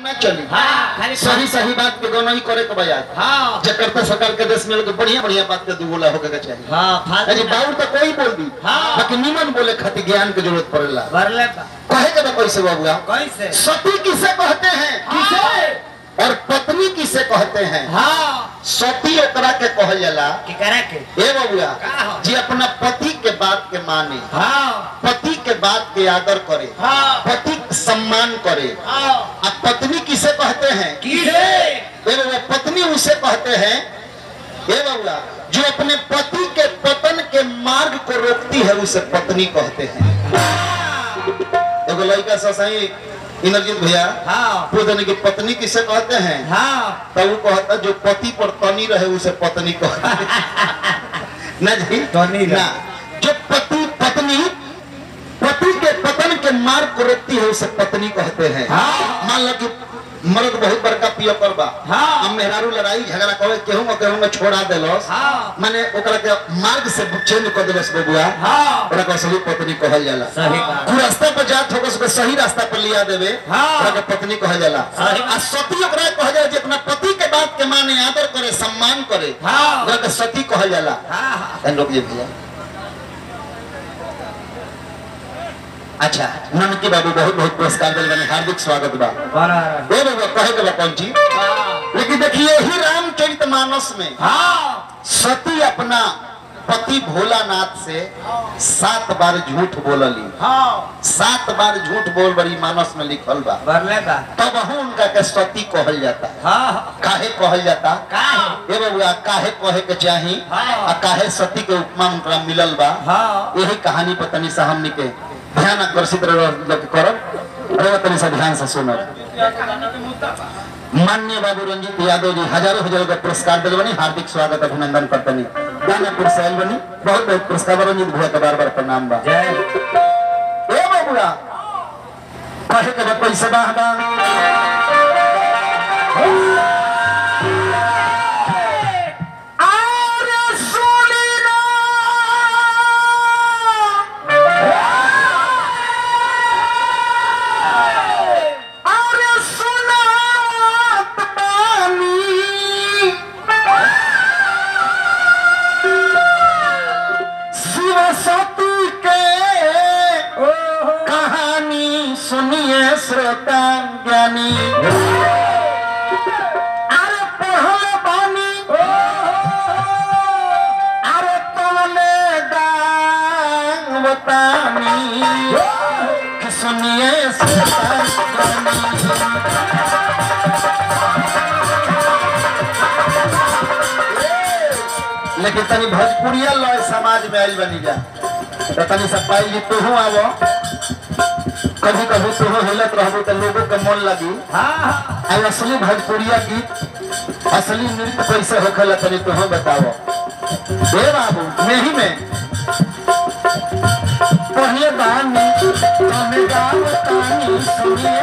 ना चली। हाँ, सही सही बात के दोनों ही करे के बजाय हाँ जकरता सरकार के देश में तो बढ़िया बढ़िया बात के दुगोला होके के चाहिए। हाँ अरे बाउर तो कोई बोल दी हाँ लेकिन निमन बोले खातिर ज्ञान की जरूरत पड़ेला भरले कहे के कैसे बाबूआ कैसे सती किसे कहते हैं किसे और पत्नी किसे कहते हैं। हाँ सती ओकरा के कहल जाला कि करा के ए बाबूआ जी अपना पति के बात के माने हाँ पति के बात के आदर करे हाँ पति सम्मान करे हाँ अब पत्नी किसे कहते हैं किसे पत्नी उसे कहते हैं ये बाबूआ जो अपने पति के पतन के मार्ग को रोकती है उसे पत्नी कहते हैं। एगो लड़का सा सही इंद्रजीत भैया हाँ पूछने की पत्नी किसे कहते हैं हाँ तब वो कहता जो पति पर तनी रहे उसे पत्नी कहते हैं। ना जी तनी ना जो पत्नी के पतन के मार्ग को रोकती है उसे पत्नी कहते हैं। हाँ मान लो कि मर्द बहुत बड़का पियो करबा हाँ हम मेहरारू लड़ाई झगड़ा करे केहू में छोड़ा देलस हाँ माने ओकरा के मार्ग से चेंज कर देलस बबुआ हाँ ओकरा के असली पत्नी कहल जाला। सही बात रास्ता पर जात होगा उसको सही रास्ता पर लिया देवे हाँ ओकरा के पत्नी कहल जाला। आ सती ओकरा कहल जाला जे अपना पति के बात के माने आदर करे सम्मान करे हाँ ओकरा के सती कहल जाला। हां लोग ये भैया अच्छा ननकी बाबू बहुत बहुत पुरस्कार दिल बने हार्दिक स्वागत बा ए बाबू कहे के कौन चीज लेकिन देखिए ही रामचरितमानस में हाँ सती अपना पति भोलानाथ से 7 बार झूठ बोलली हाँ 7 बार झूठ बोल बड़ी मानस में लिखल बा तब उनका के सती कहल जाता हाँ काहे कहल जाता काहे ए बाबू काहे कहे के चाही हाँ काहे सती के उपमा उनका मिलल बा हाँ यही कहानी पत्नी से हमनी के ध्यान आकर्षित तनी सा ध्यान से सुनो। माननीय बाबू रंजीत यादव जी हजारों का पुरस्कार दिल बनी हार्दिक स्वागत अभिनंदन करते दानापुर से बनी बहुत बहुत पुरस्कार रंजीत भैया का बार बार प्रणाम बा बाबूरा कहे के पैसा श्रोता ज्ञानी अरे पढ़ल बानी अरे तुमने दान बतानी सुनिए लेकिन तनी भोजपुरिया लय समाज में आई बनी जा तो तनी सपाई जी तू आवो कभी कभी तुम हिलत रहो तो लोगों के मन लगी हाँ असली भोजपुरिया गीत असली नृत्य कैसे होखेला तनी तुम बताओ हे बाबू नहीं में पढ़िए बानी हमें गाँव तानी सुनिए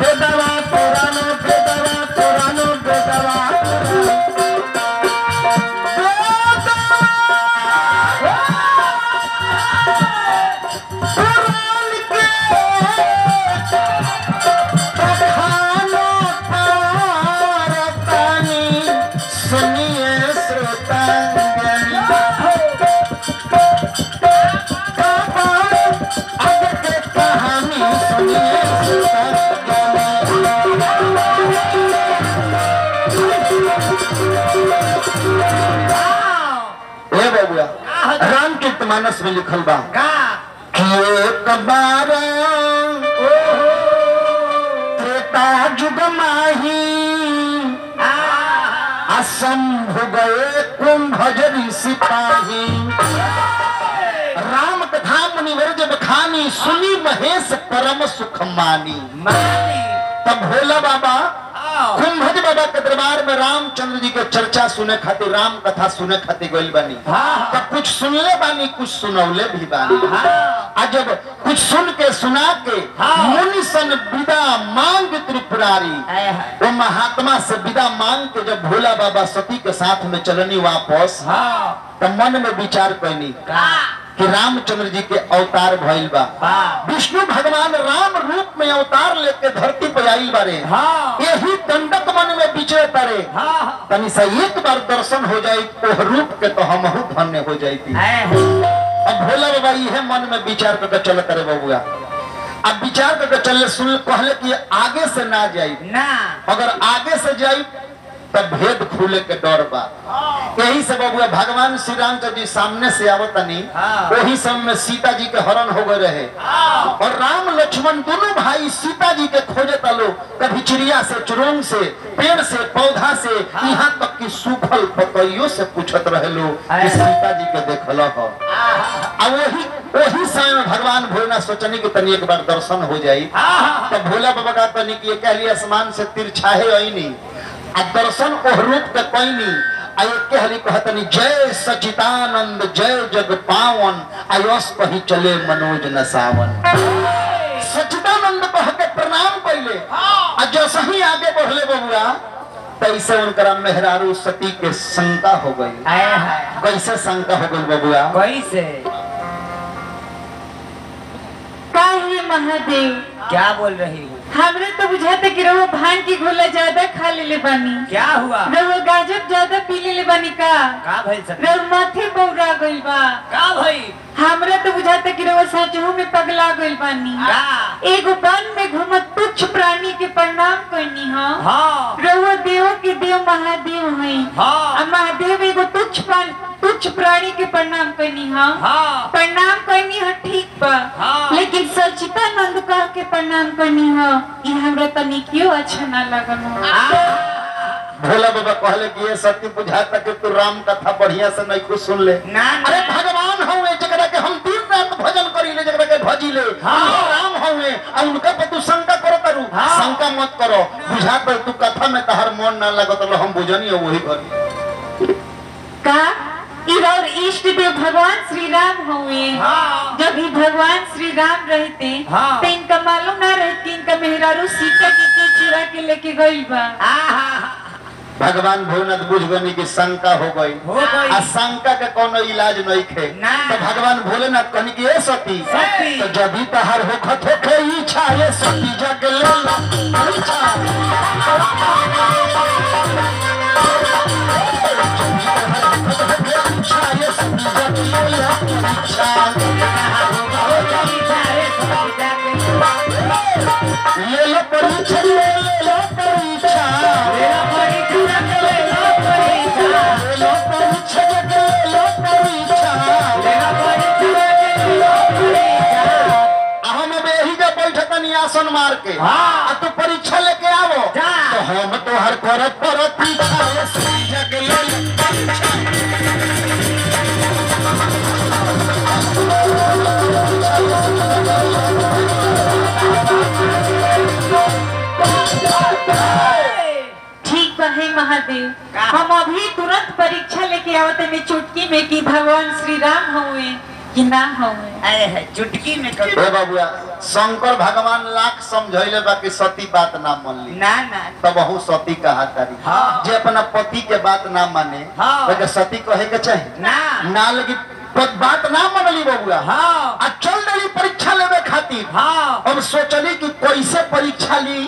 बेदवा पुरानो बेदवा पुरानो बेदवा मानस में लिखल बा एक बार त्रेता जुग माही असंभु गए कुंभजरी सिपाही राम कथा मुनिवर जब खानी सुनी महेश परम सुख मानी तब भोला बाबा कुंभज बाबा के दरबार में रामचंद्र जी के चर्चा सुने खातिर, राम कथा सुने खातिर गइल बानी। तब कुछ सुनले बानी, कुछ सुनौले भी बानी। आज जब कुछ सुन के सुना के मुनि सन विदा मांग त्रिपुरारी, वो महात्मा से विदा मांग के जब भोला बाबा सती के साथ में चलनी वापस, तो मन में विचार करनी कि रामचंद्र जी के अवतार भइल बा। विष्णु भगवान राम रूप में अवतार लेके धरती पे आइल बारे। यही दंडक मन में विचरे तारे। तनी सा एक बार दर्शन हो जाए तो रूप के तो हम धन्य हो जाती। अब भोला बाबा ये मन में विचार करके चल करे बबुआ। अब विचार करके चले, सुन कहले कि आगे से ना जाई ना, अगर आगे से जाई तब भेद खुले के डर बा। यही से बबुआ भगवान श्री रामचंद्र जी सामने से आवतनी, वही समय में सीता जी के हरण हो गए रहे। और राम लक्ष्मण दोनों भाई सीता जी के खोजता लो, कभी चिड़िया से, चुरुंग से, पेड़ से, पौधा से, यहाँ तक कि सूखल पतइयों से पूछत रहे लो कि सीता जी के देखल हो। वही समय भगवान भोलेनाथ सोचनी कि तनी एक बार दर्शन हो जाये। तब भोला बाबा का तनी कि कहली आसमान से तिरछाहे आईनी आ दर्शन ओह रूप के पैनी। के हली कहतनी जय सचिदानंद जय जग पावन, आयस कही चले मनोज न सावन। सचिदानंद कह के प्रणाम कैले। जैसे ही आगे बढ़ले बबुआ, तैसे उनकरा मेहरारू सती के शंका हो गई। कैसे शंका हो गई बबुआ? कैसे? काहे महादेव, क्या बोल रही हो? हमरे तो बुझाता कि रहो भांग की गोला ज्यादा खा ले बानी। क्या हुआ? रहो गाजर ज्यादा पी ले बानी का भइल सके? रहो माथे बौरा गइल बा का भई? हमरा तो बुझाता कि रहो सचहु में पगला गइल बानी। एगो वन में घूमत तुच्छ प्राणी के प्रणाम करनी हो। रहो देव के देव महादेव है। महादेव एगो तुच्छ प्राणी के प्रणाम करनी हो। प्रणाम करनी हो ठीक बा, लेकिन सचिदानंद कह के प्रणाम करनी हो, ये हमरा तनी क्यों अच्छा ना लगन हो। भोला बाबा कहले कि ये सत्य बुझाता कि तू राम कथा बढ़िया से नहीं कुछ सुन ले। अरे भगवान हवे जकरा के हम दिन रात भजन करी ले, जकरा के भजी ले, राम हवे आ उनका पे तू शंका करो करू। शंका मत करो, बुझाता तू कथा में तहर मन ना लगत लो, हम बुझनी वही करी का और इष्ट देव भगवान श्री राम हुए। जब भी भगवान श्री राम रहते तो इनका मालूम ना रहती इनका मेहरारू सीता के चुरा के लेके गई बा। भगवान भोलेनाथ बुझ गनी की शंका हो गई। आ शंका के कोनो इलाज नहीं खे। तो भगवान भोलेनाथ कहनी कि ए सती, तो जब भी तहार होखत होखे इच्छा, ये सती जग ले लो इच्छा। ले लो परीक्षा, ले लो परीक्षा, ले लो परीक्षा, ले लो परीक्षा, ले लो परीक्षा, ले लो परीक्षा, ले लो परीक्षा, ले लो परीक्षा। हम अब यही जब बैठतनी आसन मार के, तू परीक्षा लेके आवो, तो हम तो हर करत परीक्षा, ये सही जग ले लो परीक्षा। ठीक है महादेव, हम अभी तुरंत परीक्षा लेके आवते में चुटकी में कि भगवान श्री राम हुए कि ना हुए। चुटकी में बाबुआ शंकर भगवान लाख समझैले बाकी सती बात ना मान ली ना तब बहु सती कहा तारी। जे अपना पति के बात ना माने तो सती कहे के चाहिए ना लगी बात ना मनली बबुआ। आ चल रही परीक्षा लेवे खातिर। अब सोचली कि कैसे परीक्षा ली,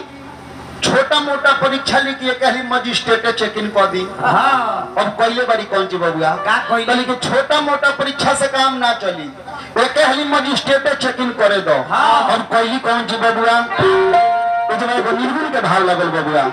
छोटा मोटा परीक्षा ली कि कहली मजिस्ट्रेट चेक इन कर दी। अब पहले बारी कौन ची बबुआ कहली कि छोटा मोटा परीक्षा से काम ना चली, कहली मजिस्ट्रेट चेक इन करे दो। अब पहली कौन ची बबुआ, निर्गुण के भाव लगल बबुआ।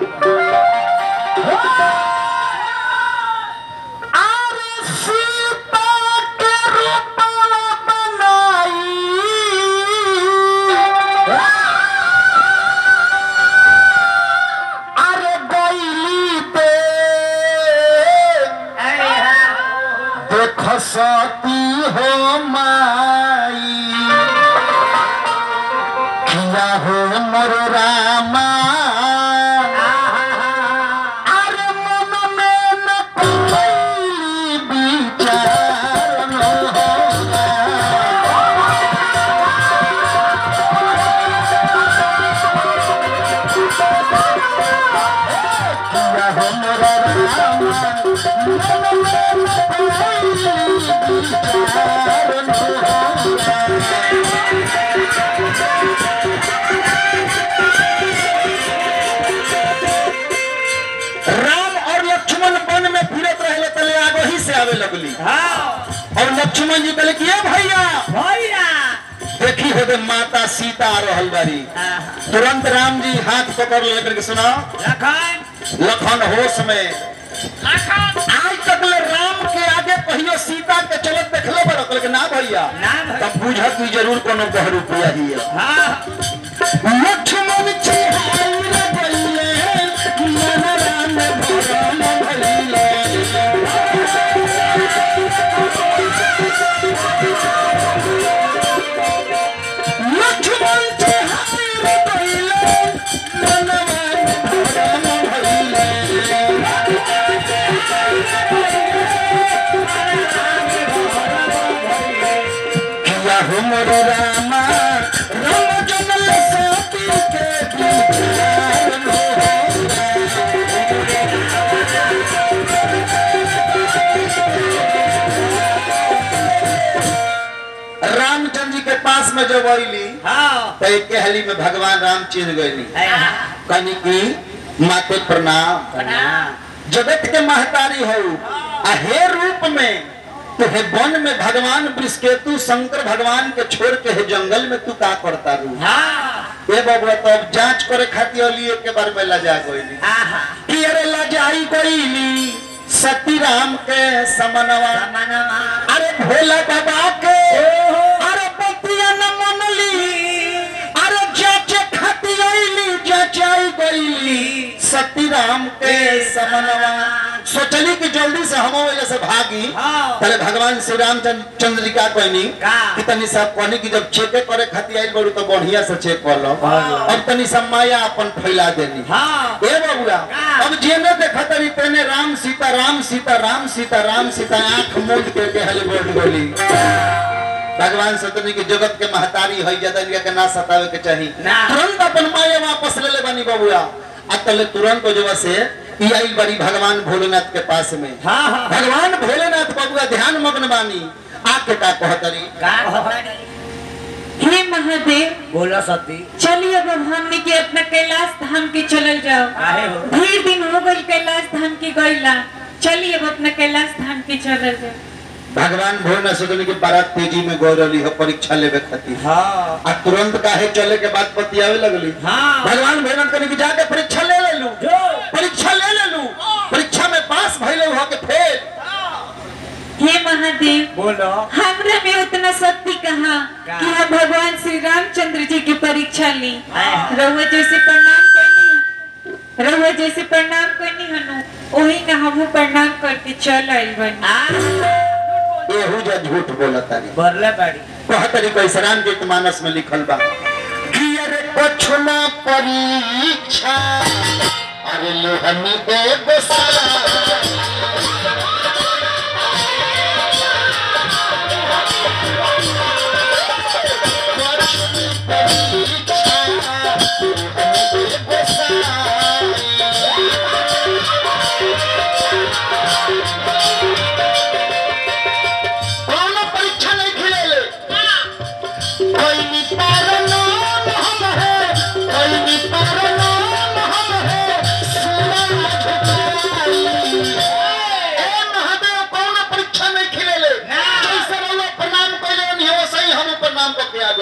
सती हो माई किया हो मोर रामा, और लक्ष्मण जी कहले कि ए भैया भैया देखी हो माता सीता आ रहल बारी। तुरंत राम जी हाथ पकड़ लेकर के सुना लखन होश में आज तक ले राम के आगे कहियो सीता के चलत देखले बड़ कहले ना भैया तब बुझत तू जरूर कोनो बहरू पिया ही है। लक्ष्मण जी हाय गइले मन राम भरम भइले मोर रामा राम जनल साथी के विचार रामचंद्र जी के पास में जब आईली तो एक कहली में भगवान राम चिन्ह गईली कहनी की माते प्रणाम जगत के महतारी हो हे रूप में तो हे वन में भगवान विष्णु शंकर भगवान के छोड़ के हे जंगल में तू का करता रू ये बाबू तो अब जांच करे खातिर लिए के बार में लजा गईली कि अरे लजाई गईली सती राम के समनवा अरे भोला बाबा के अरे पतिया न मनली अरे जाचे खातिर आईली जाचाई गईली सती राम के समनवा सोचली कि जल्दी से हम वजह से भागी पहले भगवान श्री रामचंद्र जी का कहनी कि तनी सब कहनी कि जब चेक करे खातिर आइल बड़ू तो बढ़िया से चेक कर लो और तनी सब माया अपन फैला देनी ए बाबूआ अब जेने देखा तरी तेने राम सीता राम सीता राम सीता राम सीता आंख मूंद के हल बोल गोली भगवान सतनी की जगत के महतारी है ज्यादा के ना सतावे के चाहिए तुरंत अपन माया वापस ले ले बनी बाबूआ अतले तुरंत जो से आई बड़ी भगवान भोलेनाथ के पास में भगवान भोलेनाथ बाबूआ ध्यान मग्न बानी आके का कहतरी हे महादेव बोला सती चलिए अब हमने के अपना कैलाश धाम के चलल जाओ ढेर दिन हो गई कैलाश धाम के गईला चलिए अब अपना कैलाश धाम के चलल जाओ। भगवान भोलेनाथ सोचने की बारात तेजी में गौरली है परीक्षा लेवे खातिर आ तुरंत काहे चले के बाद बतियावे लगली भगवान भोलेनाथ कहने की जाके परीक्षा ले ले लू परीक्षा ले ले लू परीक्षा में पास भइले हो के फेल। हे महादेव बोलो हमरा में उतना शक्ति कहाँ कि हम भगवान श्री रामचंद्र जी की परीक्षा ली रहुआ जैसे प्रणाम करनी हनु वही ना हम प्रणाम करके चल आइल बनी। एहू जा झूठ बोला तारी बरले बाड़ी कहतरी कैसे रामचरित मानस में लिखल बा कि अरे कछुना परीक्षा अरे लोहनी दे गोसाला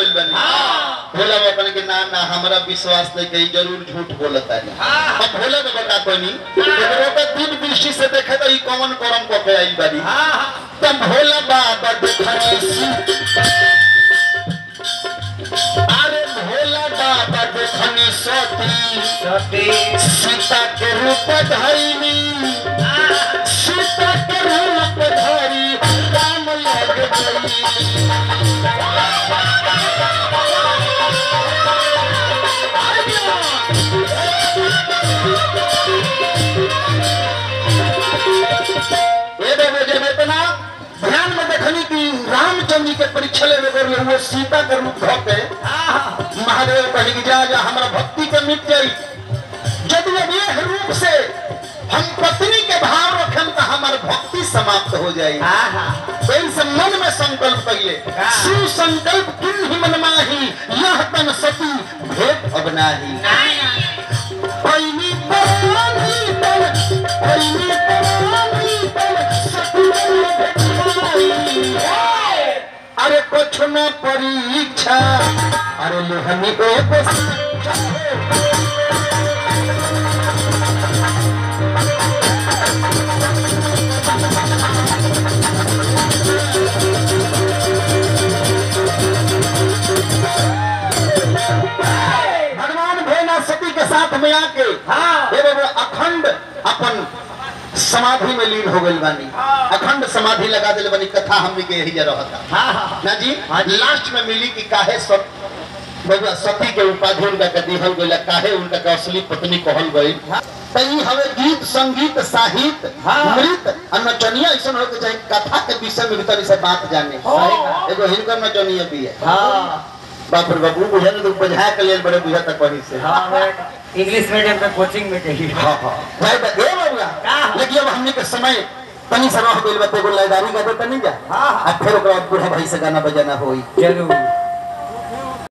भोला बाबा के ना हमारा विश्वास नहीं कि जरूर झूठ बोलता है। अब भोला बाबा का कोनी एकरो के दूर दृष्टि से देखे तो ई कौन करम को के आई बारी तब भोला बाबा देखनी अरे भोला बाबा देखनी सती सीता के रूप धइनी सीता के रूप धरी काम लग गई। ध्यान में देखनी कि रामचंद्र के परीक्षा ले वो सीता के रूप धोके महादेव कहने की जा हमारा भक्ति के मिट गई जब ये रूप से हम पत्नी के भाव रखें तो हमारी भक्ति समाप्त हो जाएगी। इनसे मन में संकल्प करिए सुसंकल्प किन ही मन माही यह तन सती भेद अब नाही सती कुछ न परीक्षा अरे लोहनी को भगवान भेना सती के साथ में आके अखंड अपन समाधि में लीन हो गई बानी अखंड समाधि लगा दिल बनी कथा हमनी के यही रहता ना जी लास्ट में मिली कि काहे सब सती के उपाधि उनका के दिहल गइल काहे उनका के असली पत्नी कहल गई तई हवे गीत संगीत साहित्य नृत्य और नचनिया ऐसा हो के चाहे कथा के विषय में भीतर से बात जाने एगो हिनकर नचनिया भी है बाप रे बाबू बुझा तो बुझा के लेल बड़े बुझा तक पढ़ी से इंग्लिश मीडियम में कोचिंग में कही भाई बा ए बाबूआ लेकिन अब हमने के समय तनी सरह गइल बा तो एगो लयदारी गा दे तनी जा फिर ओकरा बूढ़ा भाई से गाना बजाना होई जरूर